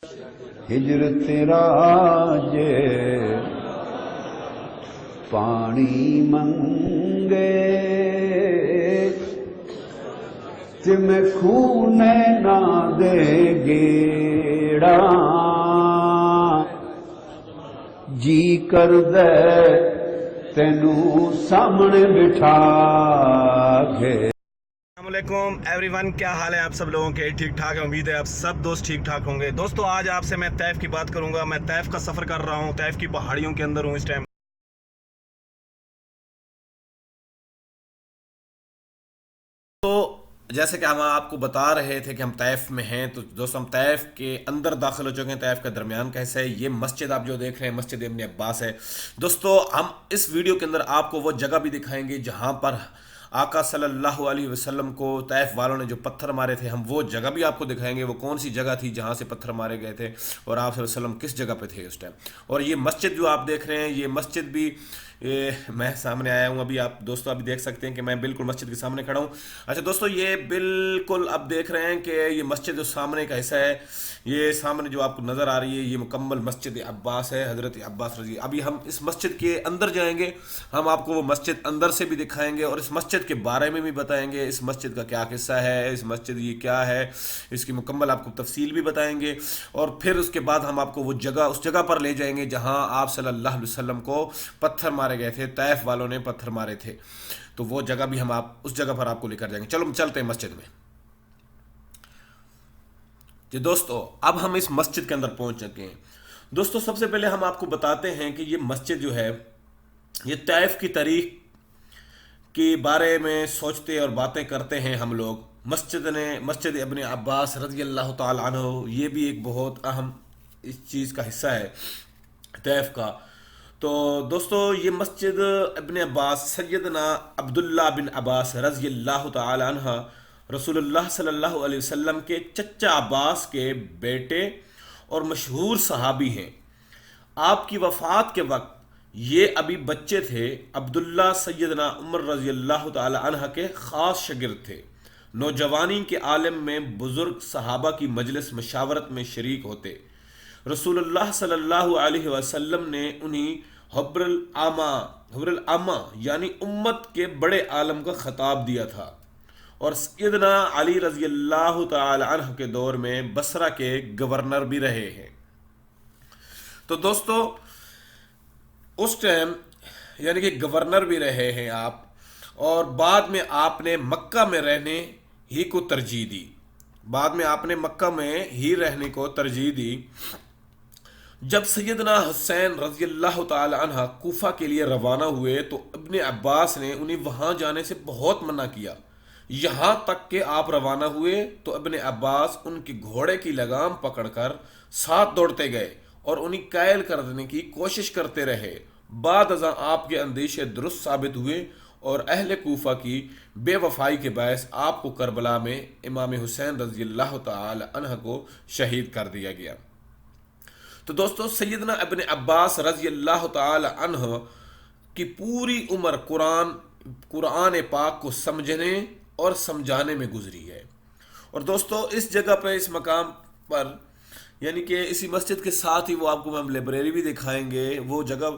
ہجر تیرا جے پانی منگے تے میں خونے نہ دے گیڑا جی کر دے تینوں سامنے بٹھا کے۔ السلام علیکم ایوری ون، کیا حال ہے آپ سب لوگوں کے؟ ٹھیک ٹھاک ہے، امید ہے آپ سب دوست ٹھیک ٹھاک ہوں گے۔ دوستو آج آپ سے میں طیف کی بات کروں گا۔ میں طیف کا سفر کر رہا ہوں، طیف کی پہاڑیوں کے اندر ہوں اس ٹائم۔ تو جیسے کہ ہم آپ کو بتا رہے تھے کہ ہم طیف میں ہیں، تو دوستو ہم طیف کے اندر داخل ہو چکے ہیں۔ طیف کا درمیان کیسا ہے؟ یہ مسجد آپ جو دیکھ رہے ہیں مسجد ابن عباس ہے۔ دوستو ہم اس ویڈیو کے اندر آپ کو وہ جگہ بھی دکھائیں گے جہاں پر آقا صلی اللہ علیہ وسلم کو طیف والوں نے جو پتھر مارے تھے، ہم وہ جگہ بھی آپ کو دکھائیں گے، وہ کون سی جگہ تھی جہاں سے پتھر مارے گئے تھے اور آپ صلی اللہ علیہ وسلم کس جگہ پہ تھے اس ٹائم۔ اور یہ مسجد جو آپ دیکھ رہے ہیں، یہ مسجد بھی میں سامنے آیا ہوں ابھی، آپ دوستو ابھی دیکھ سکتے ہیں کہ میں بالکل مسجد کے سامنے کھڑا ہوں۔ اچھا دوستو، یہ بالکل اب دیکھ رہے ہیں کہ یہ مسجد جو سامنے کا حصہ ہے، یہ سامنے جو آپ کو نظر آ رہی ہے، یہ مکمل مسجد عباس ہے، حضرت عباس رضی۔ ابھی ہم اس مسجد کے اندر جائیں گے، ہم آپ کو وہ مسجد اندر سے بھی دکھائیں گے اور اس مسجد کے بارے میں بھی بتائیں گے، اس مسجد کا کیا قصہ ہے، اس مسجد یہ کیا ہے، اس کی مکمل آپ کو تفصیل بھی بتائیں گے۔ اور پھر اس کے بعد ہم آپ کو وہ جگہ، اس جگہ پر لے جائیں گے جہاں آپ صلی اللہ علیہ وسلم کو پتھر مارے گئے تھے، طیف والوں نے پتھر مارے تھے، تو وہ جگہ بھی ہم اس جگہ پر آپ کو لے کر جائیں گے۔ چلو چلتے ہیں مسجد میں۔ جی دوستو، اب ہم اس مسجد کے اندر پہنچ چکے ہیں۔ دوستو سب سے پہلے ہم آپ کو بتاتے ہیں کہ یہ مسجد جو ہے، یہ طیف کی تاریخ کے بارے میں سوچتے اور باتیں کرتے ہیں ہم لوگ۔ مسجد ابن عباس رضی اللہ تعالی عنہ، یہ بھی ایک بہت اہم اس چیز کا حصہ ہے طیف کا۔ تو دوستو یہ مسجد ابن عباس، سیدنا عبداللہ بن عباس رضی اللہ تعالی عنہ، رسول اللہ صلی اللہ علیہ وسلم کے چچا عباس کے بیٹے اور مشہور صحابی ہیں۔ آپ کی وفات کے وقت یہ ابھی بچے تھے۔ عبداللہ سیدنا عمر رضی اللہ تعالی عنہ کے خاص شاگرد تھے۔ نوجوانی کے عالم میں بزرگ صحابہ کی مجلس مشاورت میں شریک ہوتے۔ رسول اللہ صلی اللہ علیہ وسلم نے انہیں حبر العامہ یعنی امت کے بڑے عالم کا خطاب دیا تھا، اور سیدنا علی رضی اللہ تعالی عنہ کے دور میں بصرہ کے گورنر بھی رہے ہیں۔ تو دوستو اس ٹائم یعنی کہ گورنر بھی رہے ہیں آپ، اور بعد میں آپ نے مکہ میں رہنے ہی کو ترجیح دی۔ بعد میں آپ نے مکہ میں ہی رہنے کو ترجیح دی۔ جب سیدنا حسین رضی اللہ تعالی عنہ کوفہ کے لیے روانہ ہوئے تو ابن عباس نے انہیں وہاں جانے سے بہت منع کیا۔ یہاں تک کہ آپ روانہ ہوئے تو ابن عباس ان کے گھوڑے کی لگام پکڑ کر ساتھ دوڑتے گئے اور انہیں قائل کر دینے کی کوشش کرتے رہے۔ بعد ازاں آپ کے اندیشے درست ثابت ہوئے اور اہل کوفہ کی بے وفائی کے باعث آپ کو کربلا میں امام حسین رضی اللہ تعالی عنہ کو شہید کر دیا گیا۔ تو دوستو سیدنا ابن عباس رضی اللہ تعالی عنہ کی پوری عمر قرآن پاک کو سمجھنے اور سمجھانے میں گزری ہے۔ اور دوستو اس جگہ پہ، اس مقام پر، یعنی کہ اسی مسجد کے ساتھ ہی وہ آپ کو ہم لائبریری بھی دکھائیں گے۔ وہ جگہ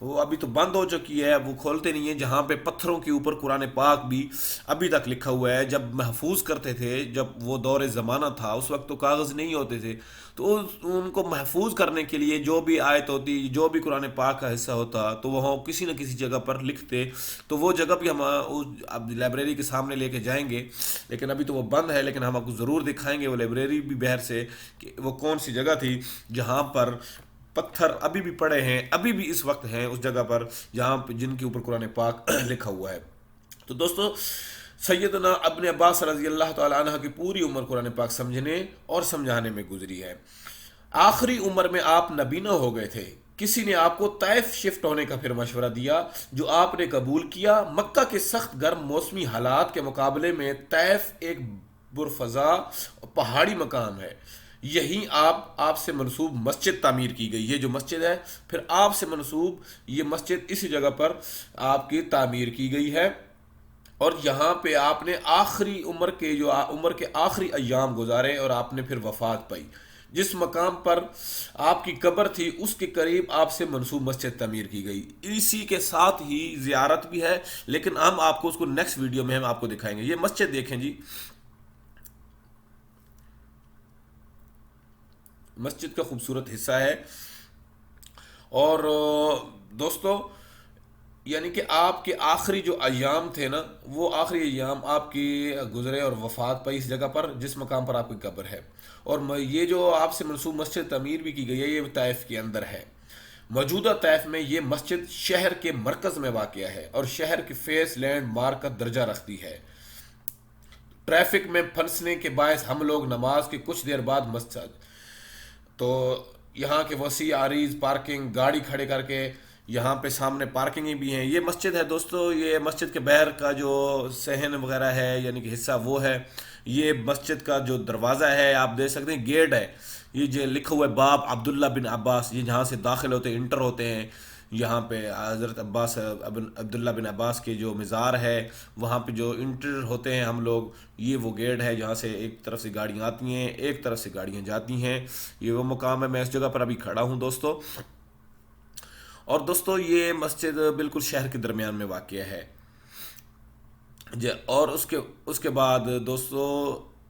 وہ ابھی تو بند ہو چکی ہے، وہ کھولتے نہیں ہیں، جہاں پہ پتھروں کے اوپر قرآن پاک بھی ابھی تک لکھا ہوا ہے۔ جب محفوظ کرتے تھے، جب وہ دور زمانہ تھا، اس وقت تو کاغذ نہیں ہوتے تھے، تو ان کو محفوظ کرنے کے لیے جو بھی آیت ہوتی، جو بھی قرآن پاک کا حصہ ہوتا، تو وہ کسی نہ کسی جگہ پر لکھتے۔ تو وہ جگہ بھی ہم اب لائبریری کے سامنے لے کے جائیں گے، لیکن ابھی تو وہ بند ہے، لیکن ہم آپ کو ضرور دکھائیں گے وہ لائبریری بھی بہر سے، کہ وہ کون سی جگہ تھی جہاں پر پتھر ابھی بھی پڑے ہیں، ابھی بھی اس وقت ہیں اس جگہ پر جہاں جن کے اوپر قرآن پاک لکھا ہوا ہے۔ تو دوستو سیدنا ابن عباس رضی اللہ تعالی عنہ کی پوری عمر قرآن پاک سمجھنے اور سمجھانے میں گزری ہے۔ آخری عمر میں آپ نبینا ہو گئے تھے۔ کسی نے آپ کو طیف شفٹ ہونے کا پھر مشورہ دیا، جو آپ نے قبول کیا۔ مکہ کے سخت گرم موسمی حالات کے مقابلے میں طیف ایک برفضا پہاڑی مقام ہے۔ یہیں آپ سے منسوب مسجد تعمیر کی گئی۔ یہ جو مسجد ہے، پھر آپ سے منسوب یہ مسجد اسی جگہ پر آپ کی تعمیر کی گئی ہے، اور یہاں پہ آپ نے عمر کے آخری ایام گزارے اور آپ نے پھر وفات پائی۔ جس مقام پر آپ کی قبر تھی اس کے قریب آپ سے منسوب مسجد تعمیر کی گئی. اسی کے ساتھ ہی زیارت بھی ہے، لیکن ہم آپ کو اس کو نیکسٹ ویڈیو میں ہم آپ کو دکھائیں گے. یہ مسجد دیکھیں جی، مسجد کا خوبصورت حصہ ہے. اور دوستو یعنی کہ آپ کے آخری جو ایام تھے نا، وہ آخری ایام آپ کی گزرے اور وفات پائی اس جگہ پر جس مقام پر آپ کی قبر ہے. اور یہ جو آپ سے منسوب مسجد تعمیر بھی کی گئی ہے، یہ طائف کے اندر ہے. موجودہ طائف میں یہ مسجد شہر کے مرکز میں واقع ہے اور شہر کے فیس لینڈ مارک کا درجہ رکھتی ہے. ٹریفک میں پھنسنے کے باعث ہم لوگ نماز کے کچھ دیر بعد مسجد، تو یہاں کے وسیع عریض پارکنگ، گاڑی کھڑے کر کے یہاں پہ سامنے پارکنگیں بھی ہیں. یہ مسجد ہے دوستو، یہ مسجد کے باہر کا جو صحن وغیرہ ہے یعنی کہ حصہ وہ ہے. یہ مسجد کا جو دروازہ ہے آپ دیکھ سکتے ہیں، گیٹ ہے. یہ جو لکھا ہوا ہے باب عبداللہ بن عباس، یہ جہاں سے داخل ہوتے ہیں، انٹر ہوتے ہیں. یہاں پہ حضرت عبداللہ بن عباس کے جو مزار ہے وہاں پہ جو انٹر ہوتے ہیں ہم لوگ، یہ وہ گیٹ ہے جہاں سے ایک طرف سے گاڑیاں آتی ہیں ایک طرف سے گاڑیاں جاتی ہیں. یہ وہ مقام ہے، میں اس جگہ پر ابھی کھڑا ہوں دوستو. اور دوستو یہ مسجد بالکل شہر کے درمیان میں واقع ہے. اور اس کے بعد دوستو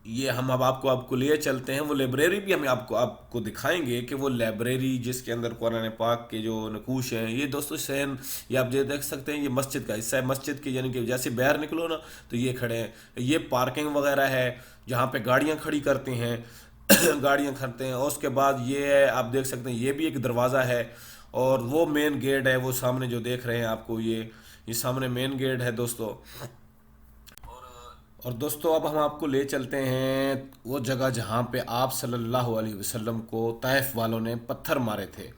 یہ ہم اب آپ کو لیے چلتے ہیں. وہ لائبریری بھی ہم آپ کو دکھائیں گے کہ وہ لائبریری جس کے اندر قرآن پاک کے جو نقوش ہیں. یہ دوستو سین یہ آپ دیکھ سکتے ہیں، یہ مسجد کا حصہ ہے. مسجد کے یعنی کہ جیسے باہر نکلو نا تو یہ کھڑے ہیں. یہ پارکنگ وغیرہ ہے جہاں پہ گاڑیاں کھڑی کرتے ہیں گاڑیاں کھڑتے ہیں. اور اس کے بعد یہ آپ دیکھ سکتے ہیں یہ بھی ایک دروازہ ہے. اور وہ مین گیٹ ہے، وہ سامنے جو دیکھ رہے ہیں آپ کو، یہ سامنے مین گیٹ ہے دوستو. اور دوستو اب ہم آپ کو لے چلتے ہیں وہ جگہ جہاں پہ آپ صلی اللہ علیہ وسلم کو طائف والوں نے پتھر مارے تھے.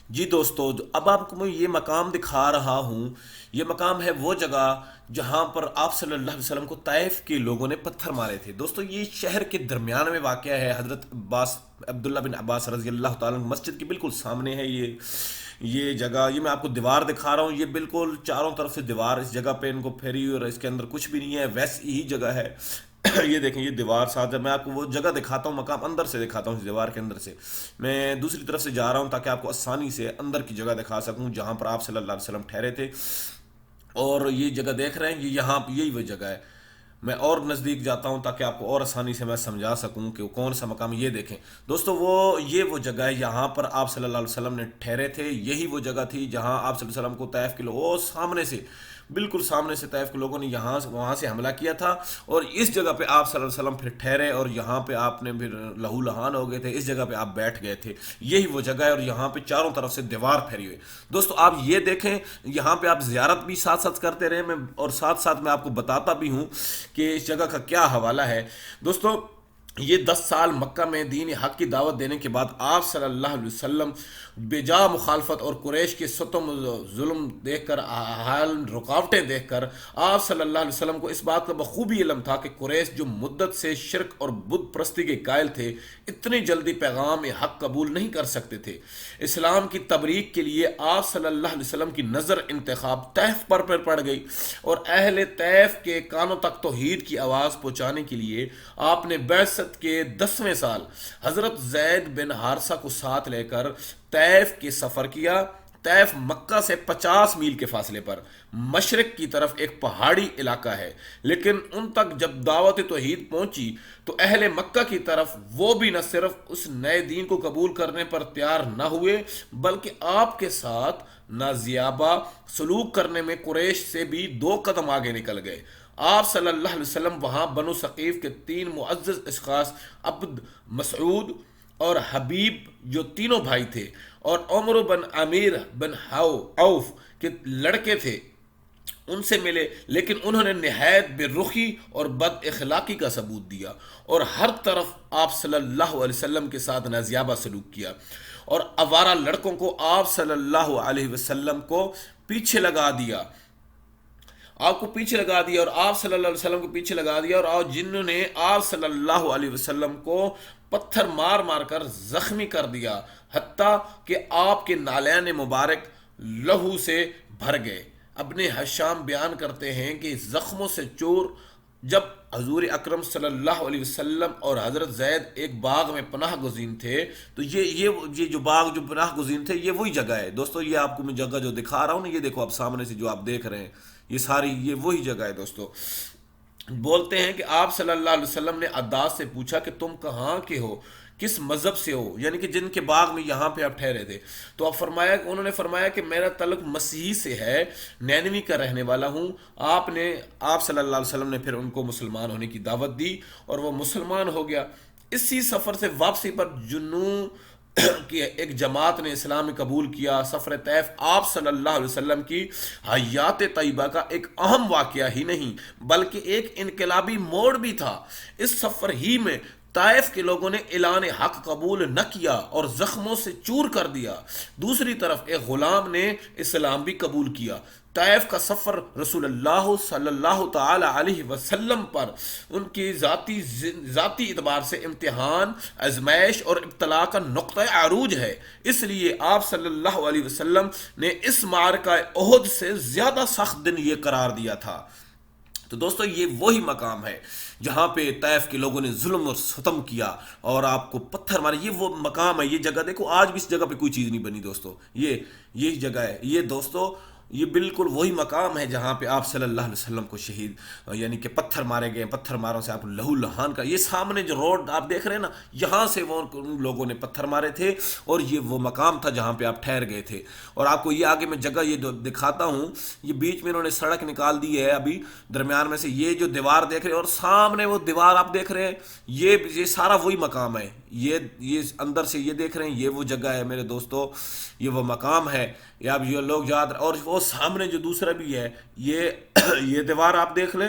جی دوستو اب آپ کو میں یہ مقام دکھا رہا ہوں. یہ مقام ہے وہ جگہ جہاں پر آپ صلی اللہ علیہ وسلم کو طائف کے لوگوں نے پتھر مارے تھے. دوستو یہ شہر کے درمیان میں واقع ہے. حضرت عبداللہ بن عباس رضی اللہ تعالیٰ مسجد کے بالکل سامنے ہے یہ جگہ. یہ میں آپ کو دیوار دکھا رہا ہوں، یہ بالکل چاروں طرف سے دیوار اس جگہ پہ ان کو پھیری اور اس کے اندر کچھ بھی نہیں ہے، ویسی ہی جگہ ہے. یہ دیکھیں یہ دیوار ساتھ ہے. میں آپ کو وہ جگہ دکھاتا ہوں، مقام اندر سے دکھاتا ہوں. اس دیوار کے اندر سے میں دوسری طرف سے جا رہا ہوں تاکہ آپ کو آسانی سے اندر کی جگہ دکھا سکوں جہاں پر آپ صلی اللہ علیہ وسلم ٹھہرے تھے. اور یہ جگہ دیکھ رہے ہیں، یہ یہاں یہی وہ جگہ ہے. میں اور نزدیک جاتا ہوں تاکہ آپ کو اور آسانی سے میں سمجھا سکوں کہ وہ کون سا مقام. یہ دیکھیں دوستو یہ وہ جگہ ہے یہاں پر آپ صلی اللہ علیہ وسلم نے ٹھہرے تھے. یہی وہ جگہ تھی جہاں آپ صلی اللہ علیہ وسلم کو طائف کے لوگ سامنے سے، بالکل سامنے سے طائف کے لوگوں نے وہاں سے حملہ کیا تھا. اور اس جگہ پہ آپ صلی اللہ علیہ وسلم پھر ٹھہرے اور یہاں پہ آپ نے پھر لہو لہان ہو گئے تھے. اس جگہ پہ آپ بیٹھ گئے تھے. یہی وہ جگہ ہے اور یہاں پہ چاروں طرف سے دیوار پھیری ہوئی. دوستو آپ یہ دیکھیں یہاں پہ آپ زیارت بھی ساتھ ساتھ کرتے رہے میں، اور ساتھ ساتھ میں آپ کو بتاتا بھی ہوں کہ اس جگہ کا کیا حوالہ ہے. دوستو یہ 10 سال مکہ میں دین حق کی دعوت دینے کے بعد آپ صلی اللہ علیہ وسلم بے جا مخالفت اور قریش کے ستم ظلم دیکھ کر، حال رکاوٹیں دیکھ کر آپ صلی اللہ علیہ وسلم کو اس بات کا بخوبی علم تھا کہ قریش جو مدت سے شرک اور بت پرستی کے قائل تھے اتنی جلدی پیغام حق قبول نہیں کر سکتے تھے. اسلام کی تبلیغ کے لیے آپ صلی اللہ علیہ وسلم کی نظر انتخاب طائف پر پڑ گئی اور اہل طائف کے کانوں تک توحید کی آواز پہنچانے کے لیے آپ نے بعثت کے 10ویں سال حضرت زید بن حارثہ کو ساتھ لے کر طائف کے سفر کیا. طائف مکہ سے 50 میل کے فاصلے پر مشرق کی طرف ایک پہاڑی علاقہ ہے، لیکن ان تک جب دعوت توحید پہنچی تو اہل مکہ کی طرف وہ بھی نہ صرف اس نئے دین کو قبول کرنے پر تیار نہ ہوئے بلکہ آپ کے ساتھ نازیابہ سلوک کرنے میں قریش سے بھی 2 قدم آگے نکل گئے. آپ صلی اللہ علیہ وسلم وہاں بنو ثقیف کے 3 معزز اشخاص عبد مسعود، اور حبیب جو تینوں بھائی تھے اور عمر بن عامر بن عوف کے لڑکے تھے ان سے ملے، لیکن انہوں نے نہایت بے رخی اور بد اخلاقی کا ثبوت دیا اور ہر طرف آپ صلی اللہ علیہ وسلم کے ساتھ نازیابہ سلوک کیا اور آوارہ لڑکوں کو آپ صلی اللہ علیہ وسلم کو پیچھے لگا دیا، آپ کو پیچھے لگا دیا اور آپ صلی اللہ علیہ وسلم کو پیچھے لگا دیا، اور جنہوں نے آپ صلی اللہ علیہ وسلم کو پتھر مار مار کر زخمی کر دیا، حتیٰ کہ آپ کے نالین مبارک لہو سے بھر گئے۔ ابن حشام بیان کرتے ہیں کہ زخموں سے چور جب حضور اکرم صلی اللہ علیہ وسلم اور حضرت زید ایک باغ میں پناہ گزین تھے، تو یہ جو باغ جو پناہ گزین تھے یہ وہی جگہ ہے دوستو، یہ آپ کو میں جگہ جو دکھا رہا ہوں نا، یہ دیکھو آپ سامنے سے جو آپ دیکھ رہے ہیں، یہ ساری یہ وہی جگہ ہے دوستو۔ بولتے ہیں کہ آپ صلی اللہ علیہ وسلم نے عداس سے پوچھا کہ تم کہاں کے ہو، کس مذہب سے ہو، یعنی کہ جن کے باغ میں یہاں پہ آپ ٹھہرے تھے، تو انہوں نے فرمایا کہ میرا تعلق مسیحی سے ہے، نینوی کا رہنے والا ہوں۔ آپ صلی اللہ علیہ وسلم نے پھر ان کو مسلمان ہونے کی دعوت دی اور وہ مسلمان ہو گیا۔ اسی سفر سے واپسی پر جنوں کہ ایک جماعت نے اسلام قبول کیا۔ سفر طیف آپ صلی اللہ علیہ وسلم کی حیات طیبہ کا ایک اہم واقعہ ہی نہیں بلکہ ایک انقلابی موڑ بھی تھا۔ اس سفر ہی میں طائف کے لوگوں نے اعلان حق قبول نہ کیا اور زخموں سے چور کر دیا، دوسری طرف ایک غلام نے اسلام بھی قبول کیا۔ طائف کا سفر رسول اللہ صلی اللہ تعالی علیہ وسلم پر ان کی ذاتی اعتبار سے امتحان، آزمائش اور ابتلاء کا نقطہ عروج ہے، اس لیے آپ صلی اللہ علیہ وسلم نے اس معرکہ احد سے زیادہ سخت دن یہ قرار دیا تھا۔ تو دوستو یہ وہی مقام ہے جہاں پہ طائف کے لوگوں نے ظلم اور ستم کیا اور آپ کو پتھر مارے، یہ وہ مقام ہے، یہ جگہ دیکھو آج بھی اس جگہ پہ کوئی چیز نہیں بنی دوستو، یہی جگہ ہے، یہ دوستو یہ بالکل وہی مقام ہے جہاں پہ آپ صلی اللہ علیہ وسلم کو شہید یعنی کہ پتھر مارے گئے، پتھر ماروں سے آپ لہو لہان کا، یہ سامنے جو روڈ آپ دیکھ رہے ہیں نا، یہاں سے وہ ان لوگوں نے پتھر مارے تھے اور یہ وہ مقام تھا جہاں پہ آپ ٹھہر گئے تھے۔ اور آپ کو یہ آگے میں جگہ یہ دکھاتا ہوں، یہ بیچ میں انہوں نے سڑک نکال دی ہے ابھی درمیان میں سے، یہ جو دیوار دیکھ رہے ہیں اور سامنے وہ دیوار آپ دیکھ رہے ہیں، یہ سارا وہی مقام ہے، یہ اندر سے یہ دیکھ رہے ہیں، یہ وہ جگہ ہے میرے دوستو، یہ وہ مقام ہے، یہ آپ یہ لوگ یاد، اور وہ سامنے جو دوسرا بھی ہے، یہ دیوار آپ دیکھ لیں،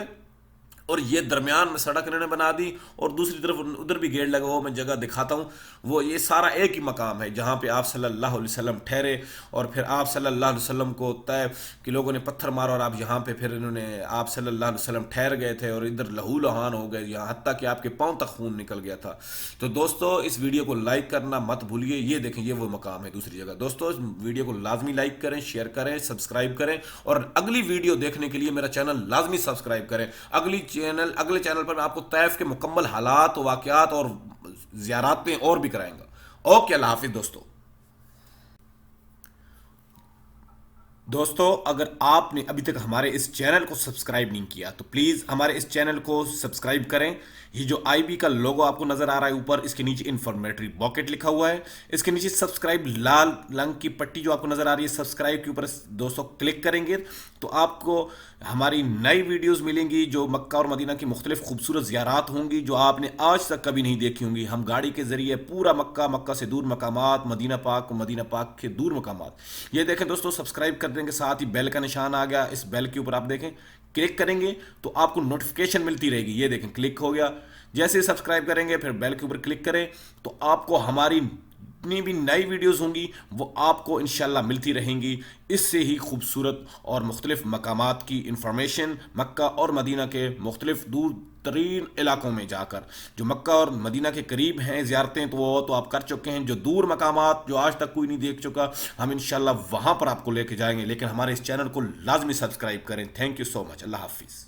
اور یہ درمیان میں سڑک انہوں نے بنا دی اور دوسری طرف ادھر بھی گیٹ لگا ہوا، میں جگہ دکھاتا ہوں، وہ یہ سارا ایک ہی مقام ہے جہاں پہ آپ صلی اللہ علیہ وسلم ٹھہرے اور پھر آپ صلی اللہ علیہ وسلم کو طائف کے لوگوں نے پتھر مارا اور آپ یہاں پہ پھر انہوں نے آپ صلی اللہ علیہ وسلم ٹھہر گئے تھے اور ادھر لہو لہان ہو گئے، یہاں حتیٰ کہ آپ کے پاؤں تک خون نکل گیا تھا۔ تو دوستو اس ویڈیو کو لائک کرنا مت بھولیے، یہ دیکھیں یہ وہ مقام ہے دوسری جگہ۔ دوستو اس ویڈیو کو لازمی لائک کریں، شیئر کریں، سبسکرائب کریں اور اگلی ویڈیو دیکھنے کے لیے میرا چینل لازمی سبسکرائب کریں۔ اگلے چینل پر میں آپ کو طائف کے مکمل حالات، واقعات اور زیاراتیں اور بھی کرائیں گا۔ اوکے، اللہ حافظ دوستو اگر آپ نے ابھی تک ہمارے اس چینل کو سبسکرائب نہیں کیا تو پلیز ہمارے اس چینل کو سبسکرائب کریں۔ یہ جو آئی بی کا لوگو آپ کو نظر آ رہا ہے اوپر، اس کے نیچے انفارمیٹری باکٹ لکھا ہوا ہے، اس کے نیچے سبسکرائب لال رنگ کی پٹی جو آپ کو نظر آ رہی ہے سبسکرائب کے اوپر دوستو کلک کریں گے تو آپ کو ہماری نئی ویڈیوز ملیں گی جو مکہ اور مدینہ کی مختلف خوبصورت زیارات ہوں گی جو آپ نے آج تک کبھی نہیں دیکھی ہوں گی۔ ہم گاڑی کے ذریعے پورا مکہ سے دور مقامات، مدینہ پاک کے دور مقامات، یہ دیکھیں دوستو سبسکرائب کر دیں گے، ساتھ ہی بیل کا نشان آ گیا، اس بیل کے اوپر آپ دیکھیں کلک کریں گے تو آپ کو نوٹیفیکیشن ملتی رہے گی، یہ دیکھیں کلک ہو گیا۔ جیسے ہی سبسکرائب کریں گے پھر بیل کے اوپر کلک کریں تو آپ کو ہماری جتنی بھی نئی ویڈیوز ہوں گی وہ آپ کو انشاءاللہ ملتی رہیں گی، اس سے ہی خوبصورت اور مختلف مقامات کی انفارمیشن مکہ اور مدینہ کے مختلف دور ترین علاقوں میں جا کر، جو مکہ اور مدینہ کے قریب ہیں زیارتیں تو وہ تو آپ کر چکے ہیں، جو دور مقامات جو آج تک کوئی نہیں دیکھ چکا ہم انشاءاللہ وہاں پر آپ کو لے کے جائیں گے، لیکن ہمارے اس چینل کو لازمی سبسکرائب کریں۔ تھینک یو سو مچ، اللہ حافظ۔